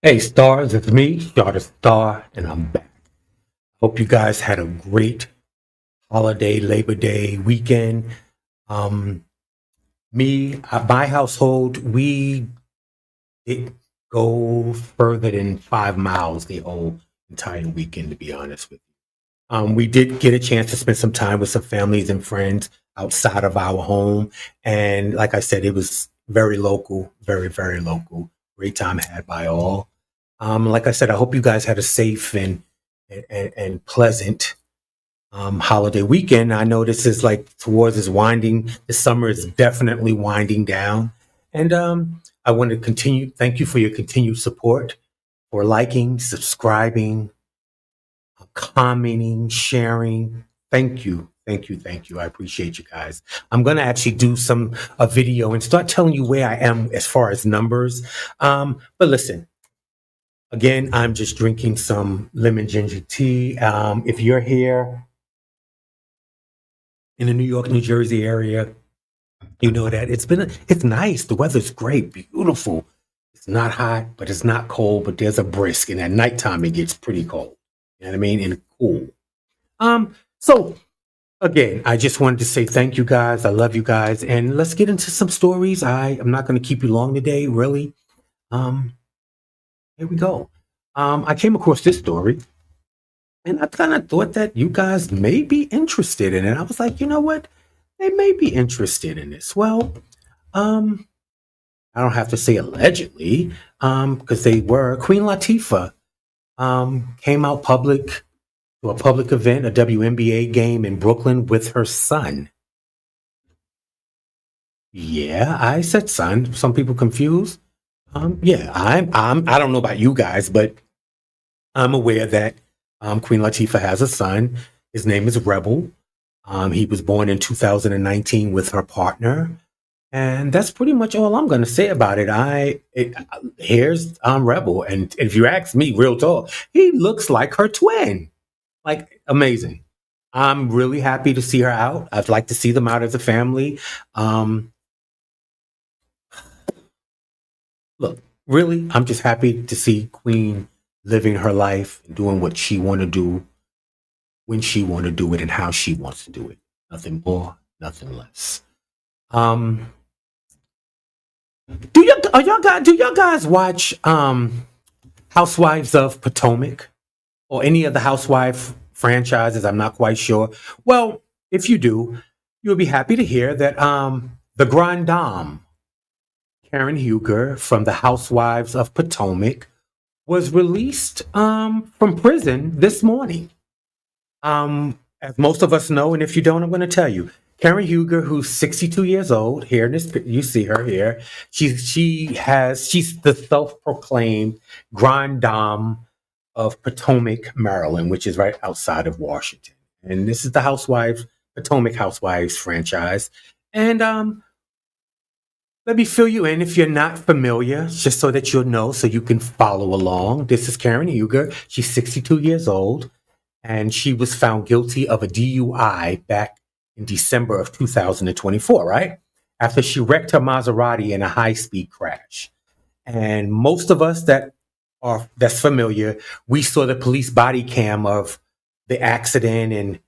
Hey stars, it's me, Star the Star, and I'm back. Hope you guys had a great holiday, Labor Day weekend. Um, my household, we didn't go further than 5 miles the whole entire weekend, to be honest with you. We did get a chance to spend some time with some families and friends outside of our home, and like I said, it was very local, very, very local. Great time had by all. Like I said, I hope you guys had a safe and pleasant holiday weekend. I know this is like towards is winding. The summer is definitely winding down, and I want to continue. Thank you for your continued support, for liking, subscribing, commenting, sharing. Thank you. Thank you, thank you. I appreciate you guys. I'm gonna actually do a video and start telling you where I am as far as numbers. But listen, again, I'm just drinking some lemon ginger tea. If you're here in the New York, New Jersey area, you know that it's nice. The weather's great, beautiful. It's not hot, but it's not cold. But there's a brisk, and at nighttime it gets pretty cold. You know what I mean? And cool. So again, I just wanted to say thank you guys. I love you guys, and let's get into some stories. I am not going to keep you long today, really. Um, Here we go. I came across this story. And I kind of thought that you guys may be interested in it. I was like, you know what? They may be interested in this. Well, um, I don't have to say allegedly, because they were. Queen Latifah came out public to a public event, a WNBA game in Brooklyn with her son. Yeah, I said son. Some people confused. Yeah, I don't know about you guys, but I'm aware that Queen Latifah has a son. His name is Rebel. He was born in 2019 with her partner, and that's pretty much all I'm going to say about it. Here's Rebel, and if you ask me, real talk, he looks like her twin. Like amazing. I'm really happy to see her out. I'd like to see them out as a family. Um, Look, really, I'm just happy to see Queen living her life, doing what she want to do when she want to do it and how she wants to do it. Nothing more, nothing less. Um, do y'all guys watch Housewives of Potomac or any of the Housewife franchises? I'm not quite sure. Well, if you do, you'll be happy to hear that the Grand Dame, Karen Huger from the Housewives of Potomac, was released from prison this morning. As most of us know, and if you don't, I'm going to tell you. Karen Huger, who's 62 years old, here in this, you see her here. She's the self-proclaimed Grand Dame of Potomac, Maryland, which is right outside of Washington. And this is the Potomac Housewives franchise. And let me fill you in if you're not familiar, just so that you'll know, so you can follow along. This is Karen Huger. She's 62 years old, and she was found guilty of a DUI back in December of 2024, right? After she wrecked her Maserati in a high-speed crash. And most of us that's familiar, we saw the police body cam of the accident and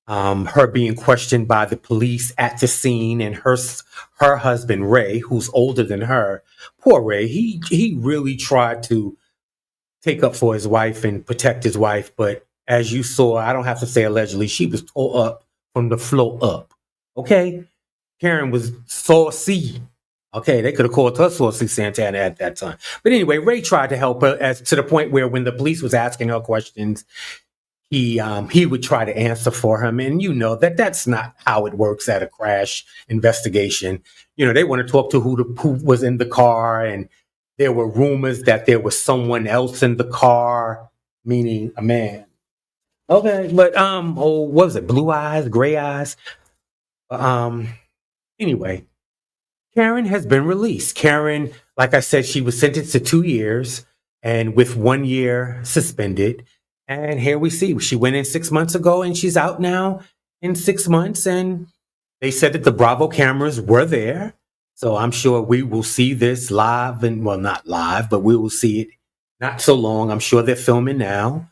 her being questioned by the police at the scene, and her husband Ray, who's older than her. Poor Ray, he really tried to take up for his wife and protect his wife, but as you saw, I don't have to say allegedly, she was tore up from the floor up. Okay, Karen was saucy. Okay, they could have called her Saucy Santana at that time. But anyway, Ray tried to help her as to the point where when the police was asking her questions, he would try to answer for him, and you know that's not how it works at a crash investigation. You know, they want to talk to who was in the car, and there were rumors that there was someone else in the car, meaning a man. Okay, but oh, what was it? Blue eyes, gray eyes. Um, anyway, Karen has been released. Karen, like I said, she was sentenced to 2 years and with 1 year suspended. And here we see she went in 6 months ago and she's out now in 6 months. And they said that the Bravo cameras were there. So I'm sure we will see this live and, well, not live, but we will see it not so long. I'm sure they're filming now.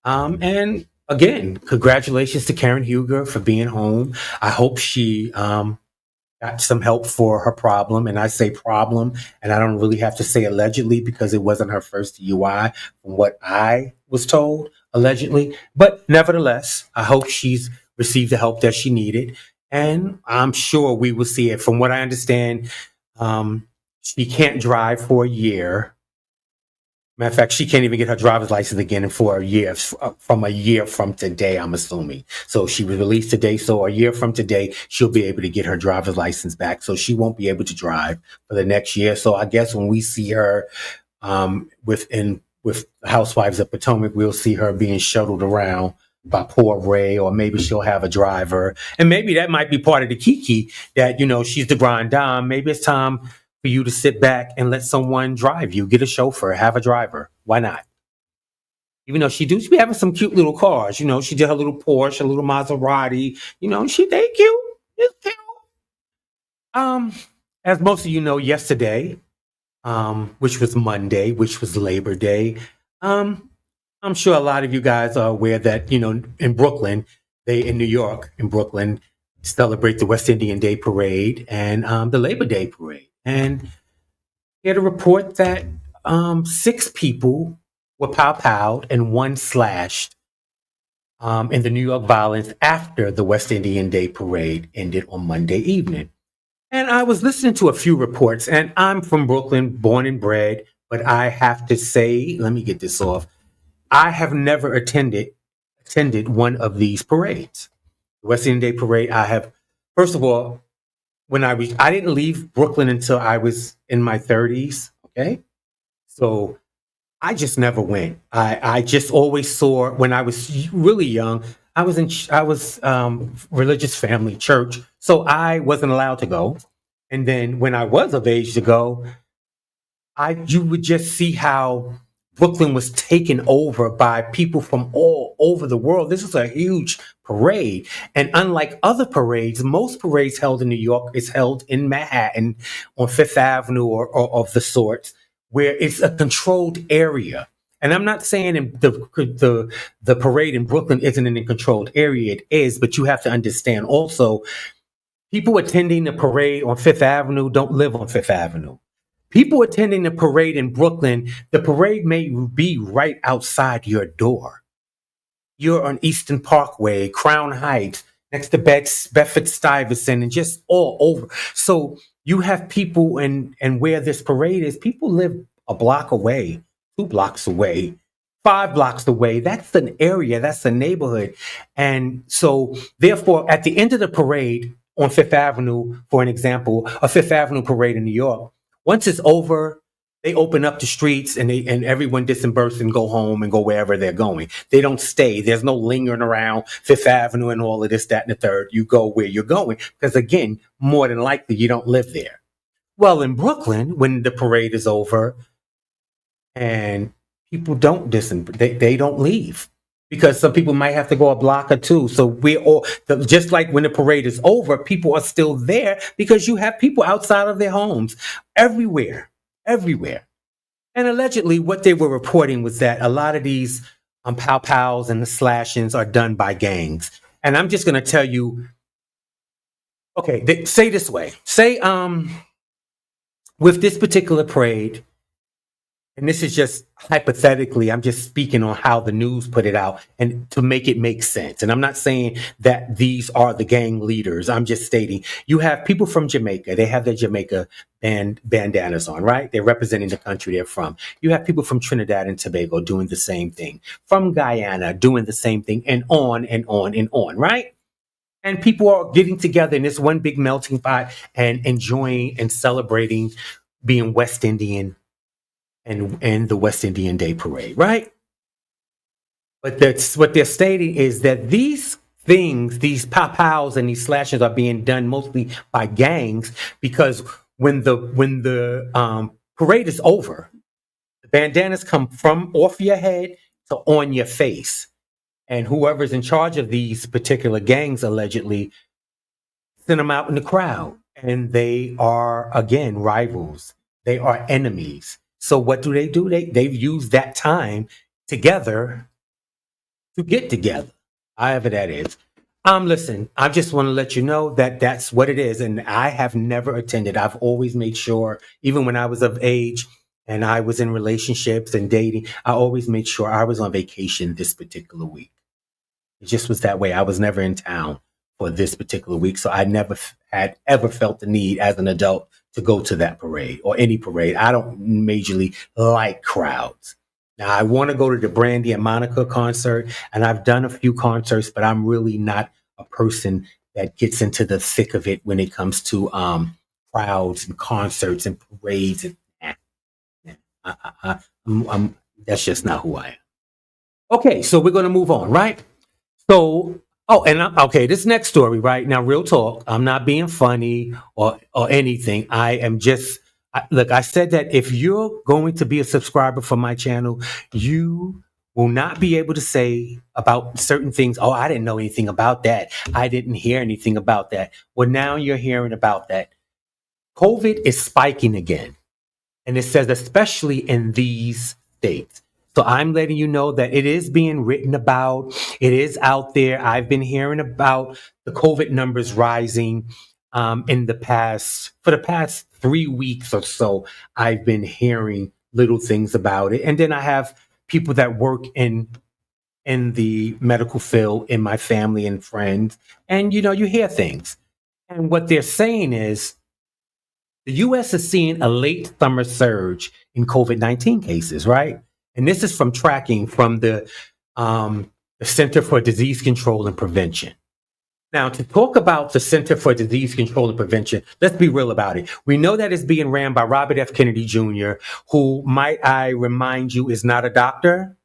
And again, congratulations to Karen Huger for being home. I hope she got some help for her problem. And I say problem, and I don't really have to say allegedly because it wasn't her first DUI, from what I was told, allegedly. But nevertheless, I hope she's received the help that she needed. And I'm sure we will see it. From what I understand, she can't drive for a year. Matter of fact, she can't even get her driver's license again for a year, from a year from today, I'm assuming. So she was released today. So a year from today, she'll be able to get her driver's license back. So she won't be able to drive for the next year. So I guess when we see her with Housewives of Potomac, we'll see her being shuttled around by poor Ray, or maybe she'll have a driver. And maybe that might be part of the kiki that, she's the grand dame. Maybe it's time for you to sit back and let someone drive you. Get a chauffeur, have a driver. Why not? Even though she be having some cute little cars. She did her little Porsche, a little Maserati. They cute. It's cute. Um, as most of you know, yesterday, which was Monday, which was Labor Day, um, I'm sure a lot of you guys are aware that, in Brooklyn, in New York, in Brooklyn, celebrate the West Indian Day Parade and the Labor Day Parade. And he had a report that six people were pow-powed and one slashed in the New York violence after the West Indian Day Parade ended on Monday evening. And I was listening to a few reports, and I'm from Brooklyn, born and bred, but I have to say, let me get this off. I have never attended one of these parades. The West Indian Day Parade, I have, first of all, I didn't leave Brooklyn until I was in my 30s. Okay. So I just never went. I just always saw, when I was really young, I was religious family church. So I wasn't allowed to go. And then when I was of age to go, you would just see how Brooklyn was taken over by people from all over the world. This was a huge parade. And unlike other parades, most parades held in New York is held in Manhattan on Fifth Avenue, or of the sorts, where it's a controlled area. And I'm not saying the parade in Brooklyn isn't in a controlled area. It is, but you have to understand also, people attending the parade on Fifth Avenue don't live on Fifth Avenue. People attending the parade in Brooklyn, the parade may be right outside your door. You're on Eastern Parkway, Crown Heights, next to Bedford Stuyvesant, and just all over. So you have people, and where this parade is, people live a block away, 2 blocks away, 5 blocks away. That's an area, that's a neighborhood. And so, therefore, at the end of the parade on Fifth Avenue, for an example, a Fifth Avenue parade in New York, once it's over, they open up the streets, and everyone disperses and go home and go wherever they're going. They don't stay. There's no lingering around Fifth Avenue and all of this, that, and the third. You go where you're going because, again, more than likely you don't live there. Well, in Brooklyn, when the parade is over and people don't they don't leave, because some people might have to go a block or two. So we're all, just like when the parade is over, people are still there because you have people outside of their homes everywhere, everywhere. And allegedly, what they were reporting was that a lot of these pow pows and the slashings are done by gangs. And I'm just going to tell you, okay, say this way, say with this particular parade, and this is just hypothetically, I'm just speaking on how the news put it out and to make it make sense. And I'm not saying that these are the gang leaders. I'm just stating you have people from Jamaica. They have their Jamaica bandanas on, right? They're representing the country they're from. You have people from Trinidad and Tobago doing the same thing, from Guyana doing the same thing, and on and on and on, right? And people are getting together in this one big melting pot and enjoying and celebrating being West Indian and the West Indian Day Parade, right? But that's what they're stating, is that these things, these pow-pows and these slashes are being done mostly by gangs, because when the parade is over, the bandanas come from off your head to on your face, and whoever's in charge of these particular gangs allegedly send them out in the crowd, and they are again rivals. They are enemies. So what do? They've used that time together to get together, however that is. Listen, I just want to let you know that that's what it is. And I have never attended. I've always made sure, even when I was of age and I was in relationships and dating, I always made sure I was on vacation this particular week. It just was that way. I was never in town for this particular week. So I never had ever felt the need as an adult to go to that parade or any parade. I don't majorly like crowds. Now, I want to go to the Brandy and Monica concert, and I've done a few concerts, but I'm really not a person that gets into the thick of it when it comes to crowds and concerts and parades. And I, I, I, that's just not who I am. Okay, so we're going to move on, right? So, okay, this next story, right now, real talk. I'm not being funny or anything. I am just look. I said that if you're going to be a subscriber for my channel, you will not be able to say about certain things. Oh, I didn't know anything about that. I didn't hear anything about that. Well, now you're hearing about that. COVID is spiking again. And it says, especially in these states. So I'm letting you know that it is being written about. It is out there. I've been hearing about the COVID numbers rising for the past 3 weeks or so. I've been hearing little things about it. And then I have people that work in the medical field in my family and friends. And, you hear things. And what they're saying is, the U.S. is seeing a late summer surge in COVID-19 cases, right? And this is from tracking from the Center for Disease Control and Prevention. Now, to talk about the Center for Disease Control and Prevention, let's be real about it. We know that it's being ran by Robert F. Kennedy Jr., who, might I remind you, is not a doctor,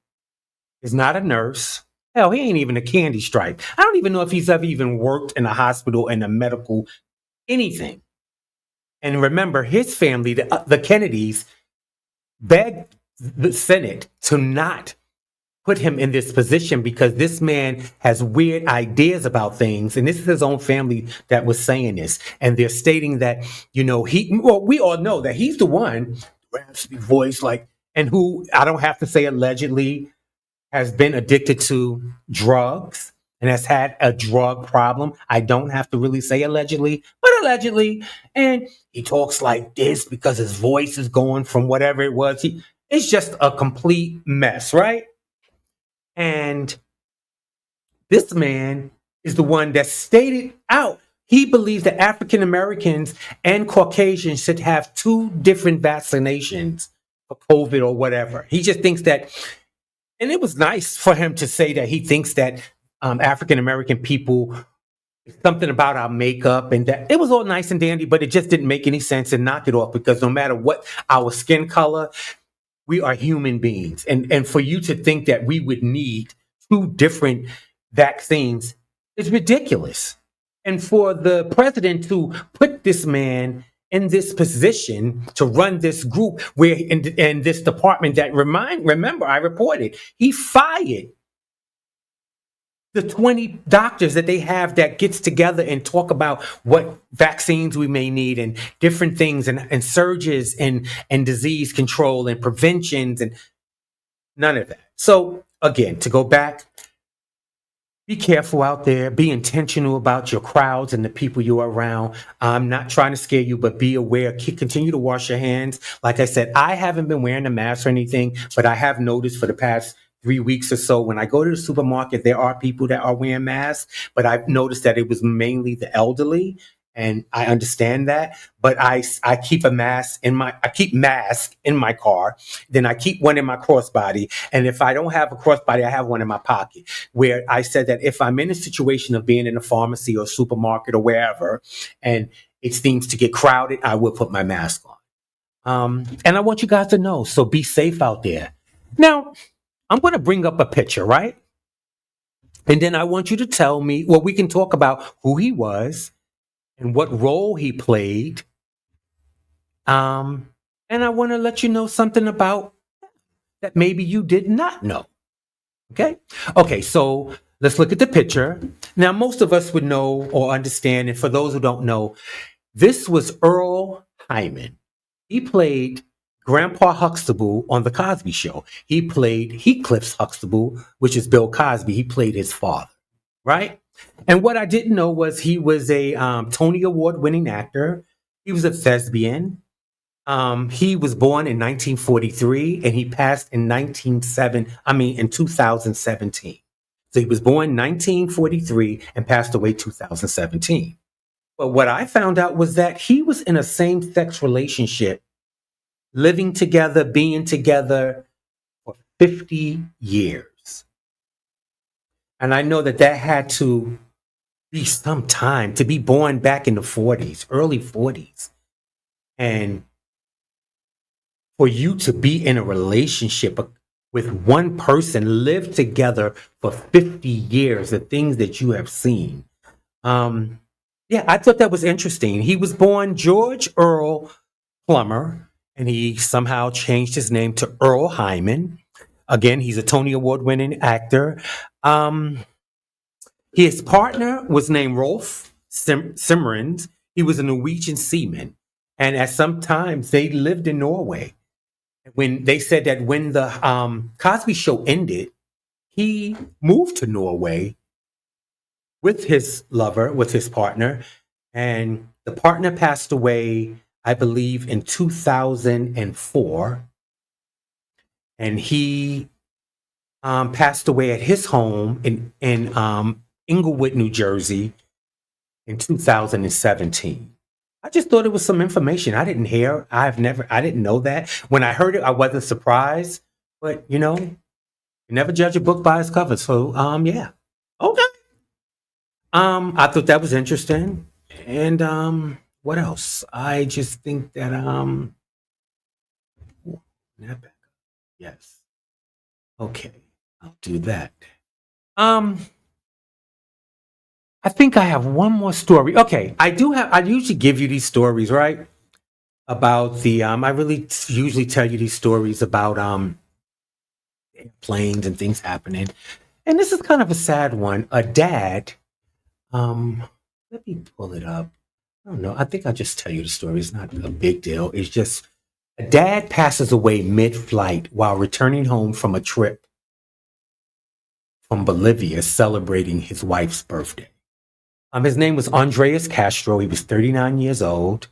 is not a nurse. Hell, he ain't even a candy stripe. I don't even know if he's ever even worked in a hospital, in a medical, anything. And remember, his family, the Kennedys, begged the Senate to not put him in this position because this man has weird ideas about things. And this is his own family that was saying this. And they're stating that, we all know that he's the one, raspy voice, and who, I don't have to say allegedly, has been addicted to drugs and has had a drug problem. I don't have to really say allegedly, but allegedly. And he talks like this because his voice is going from whatever it was. It's just a complete mess, right? And this man is the one that stated out. He believes that African Americans and Caucasians should have two different vaccinations for COVID or whatever. He just thinks that, and it was nice for him to say that he thinks that African American people, something about our makeup, and that it was all nice and dandy, but it just didn't make any sense, and knock it off, because no matter what our skin color, we are human beings. And for you to think that we would need two different vaccines is ridiculous. And for the president to put this man in this position to run this group where in this department that remember I reported, he fired the 20 doctors that they have that gets together and talk about what vaccines we may need and different things and surges and disease control and preventions and none of that. So again, to go back, be careful out there. Be intentional about your crowds and the people you're around. I'm not trying to scare you, but be aware. Continue to wash your hands. Like I said, I haven't been wearing a mask or anything, but I have noticed for the past 3 weeks or so, when I go to the supermarket, there are people that are wearing masks, but I've noticed that it was mainly the elderly. And I understand that, but I keep I keep mask in my car. Then I keep one in my crossbody. And if I don't have a crossbody, I have one in my pocket, where I said that if I'm in a situation of being in a pharmacy or supermarket or wherever, and it seems to get crowded, I will put my mask on. And I want you guys to know, so be safe out there. Now, I'm going to bring up a picture, right? And then I want you to tell me, well, we can talk about who he was and what role he played. And I want to let you know something about that maybe you did not know. Okay, so let's look at the picture. Now, most of us would know or understand, and for those who don't know, this was Earl Hyman. He played Grandpa Huxtable on the Cosby Show. He played Heathcliff's Huxtable, which is Bill Cosby. He played his father, right? And what I didn't know was he was a Tony Award winning actor. He was a thespian. He was born in 1943 and he passed in 2017. So he was born 1943 and passed away 2017. But what I found out was that he was in a same sex relationship, living together, being together for 50 years. And I know that that had to be some time to be born back in the 40s, early 40s. And for you to be in a relationship with one person, live together for 50 years, the things that you have seen. Um, yeah, I thought that was interesting. He was born George Earl Plummer, and he somehow changed his name to Earl Hyman. Again, he's a Tony Award winning actor. Um, his partner was named Rolf Simmerens. He was a Norwegian seaman. And at some times they lived in Norway. When they said that when the Cosby Show ended, he moved to Norway with his lover, with his partner, and the partner passed away, I believe, in 2004, and he passed away at his home in Inglewood, New Jersey, in 2017. I just thought it was some information I didn't hear. I didn't know that. When I heard it, I wasn't surprised. But you never judge a book by its cover. So, yeah, okay. I thought that was interesting. And what else? I just think that ooh, that back up. Yes. Okay, I'll do that. Um, I think I have one more story. Okay, I do have. I usually give you these stories, right? About the I really usually tell you these stories about planes and things happening. And this is kind of a sad one. A dad, um, let me pull it up. I don't know. I think I'll just tell you the story. It's not a big deal. It's just a dad passes away mid-flight while returning home from a trip from Bolivia celebrating his wife's birthday. His name was Andreas Castro. He was 39 years old.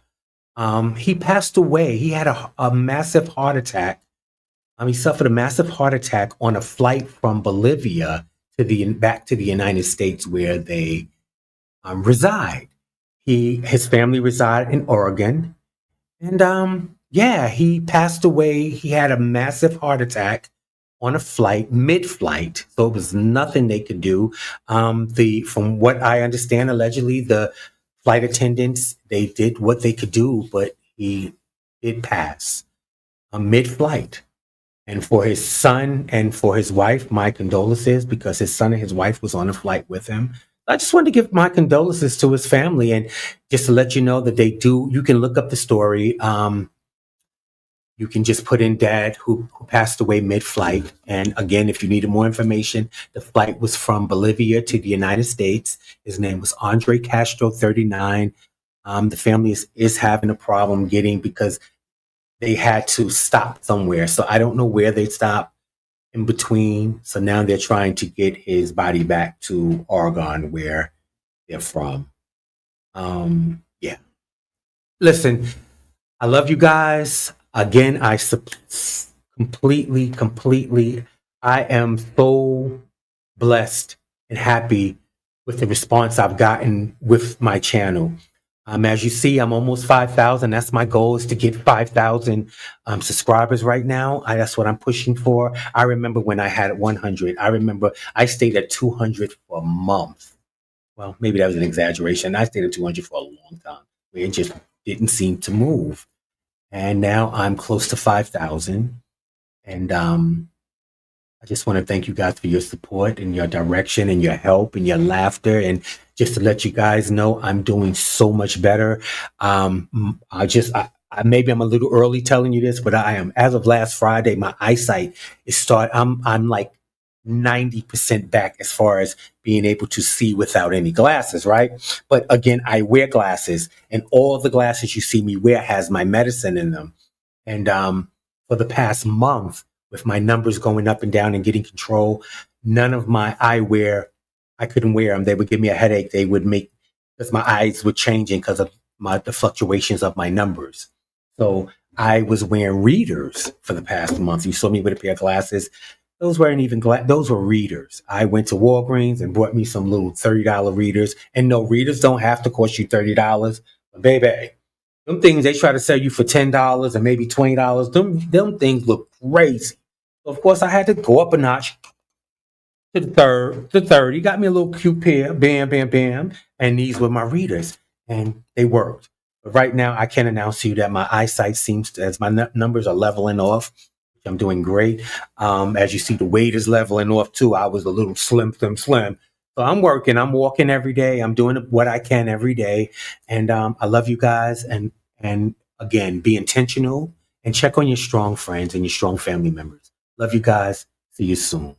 He passed away. He had a massive heart attack. He suffered a massive heart attack on a flight from Bolivia to the back to the United States, where they reside. His family reside in Oregon, and yeah, he passed away. He had a massive heart attack on a flight, mid-flight, so it was nothing they could do. The From what I understand, allegedly the flight attendants, they did what they could do, but he did pass mid-flight. And for his son and for his wife, my condolences, because his son and his wife was on a flight with him. I just wanted to give my condolences to his family, and just to let you know that they do. You can look up the story. You can just put in dad who passed away mid-flight. And again, if you needed more information, the flight was from Bolivia to the United States. His name was Andre Castro, 39. The family is having a problem getting, because they had to stop somewhere. So I don't know where they stopped in between. So now they're trying to get his body back to Oregon, where they're from. Yeah. Listen, I love you guys. Again, completely, I am so blessed and happy with the response I've gotten with my channel. As you see, I'm almost 5,000. That's my goal, is to get 5,000 subscribers right now. That's what I'm pushing for. I remember when I had 100. I remember I stayed at 200 for a month. Well, maybe that was an exaggeration. I stayed at 200 for a long time. It just didn't seem to move. And now I'm close to 5,000. And I just want to thank you guys for your support and your direction and your help and your laughter. And just to let you guys know, I'm doing so much better. Maybe I'm a little early telling you this, but I am, as of last Friday, my eyesight I'm like 90% back as far as being able to see without any glasses, right? But again, I wear glasses, and all the glasses you see me wear has my medicine in them. And for the past month, with my numbers going up and down and getting control, none of my eyewear, I couldn't wear them. They would give me a headache. They would make, because my eyes were changing because of the fluctuations of my numbers. So I was wearing readers for the past month. You saw me with a pair of glasses. Those weren't even those were readers. I went to Walgreens and bought me some little $30 readers. And no, readers don't have to cost you $30. But baby, them things they try to sell you for $10 and maybe $20. Them things look crazy. So of course I had to go up a notch to the third. The third, he got me a little cute pair, bam, bam, bam, and these were my readers, and they worked. But right now, I can announce to you that my eyesight seems to, as my numbers are leveling off. I'm doing great. As you see, the weight is leveling off too. I was a little slim, slim, slim. So I'm working. I'm walking every day. I'm doing what I can every day, and I love you guys. And again, be intentional and check on your strong friends and your strong family members. Love you guys. See you soon.